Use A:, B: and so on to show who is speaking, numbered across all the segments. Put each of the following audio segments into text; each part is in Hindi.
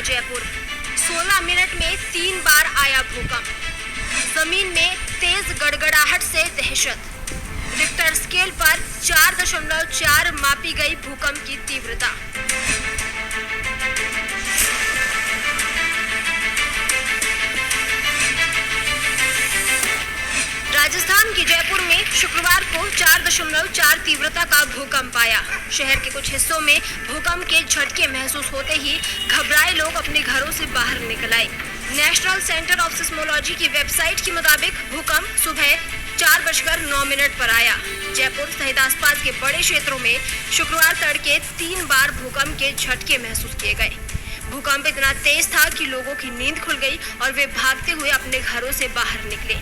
A: जयपुर। 16 मिनट में 3 बार आया भूकंप। जमीन में तेज गड़गड़ाहट से दहशत। रिक्टर स्केल पर 4.4 मापी गई भूकंप की तीव्रता। राजस्थान के जयपुर में शुक्रवार को 4.4 तीव्रता का भूकंप आया। शहर के कुछ हिस्सों में भूकंप के झटके महसूस होते ही घबराए लोग अपने घरों से बाहर निकल आए। नेशनल सेंटर ऑफ सिस्मोलॉजी की वेबसाइट के मुताबिक भूकंप सुबह 4:09 पर आया। जयपुर सहित आसपास के बड़े क्षेत्रों में शुक्रवार तड़के 3 बार भूकंप के झटके महसूस किए गए। भूकंप इतना तेज था कि लोगों की नींद खुल गई और वे भागते हुए अपने घरों से बाहर निकले।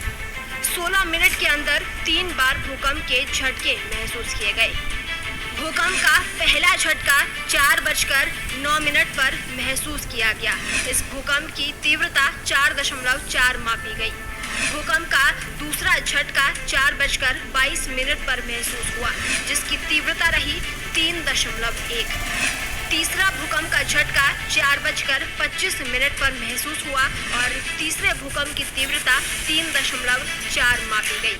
A: 16 मिनट के अंदर 3 बार भूकंप के झटके महसूस किए गए। भूकंप का पहला झटका 4:09 पर महसूस किया गया। इस भूकंप की तीव्रता 4.4 मापी गई। भूकंप का दूसरा झटका 4:22 पर महसूस हुआ, जिसकी तीव्रता रही 3.1। तीसरा भूकंप का झटका 4:25 पर महसूस हुआ और तीसरे भूकंप की तीव्रता 3.4 मापी गई।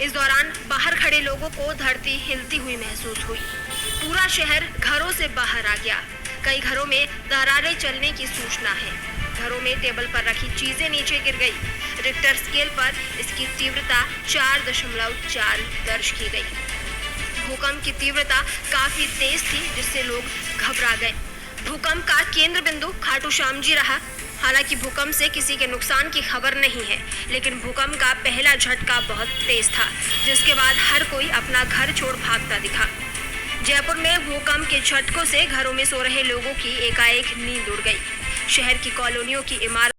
A: इस दौरान बाहर खड़े लोगों को धरती हिलती हुई महसूस हुई। पूरा शहर घरों से बाहर आ गया। कई घरों में दरारें चलने की सूचना है। घरों में टेबल पर रखी चीजें नीचे गिर गई। रिक्टर स्केल पर इसकी तीव्रता 4.4 दर्ज की गई। भूकंप की तीव्रता काफी तेज थी, जिससे लोग घबरा गए। भूकंप का केंद्र बिंदु खाटू श्याम जी रहा। हालांकि भूकंप से किसी के नुकसान की खबर नहीं है, लेकिन भूकंप का पहला झटका बहुत तेज था, जिसके बाद हर कोई अपना घर छोड़ भागता दिखा। जयपुर में भूकंप के झटकों से घरों में सो रहे लोगों की एकाएक नींद उड़ गई। शहर की कॉलोनियों की इमारत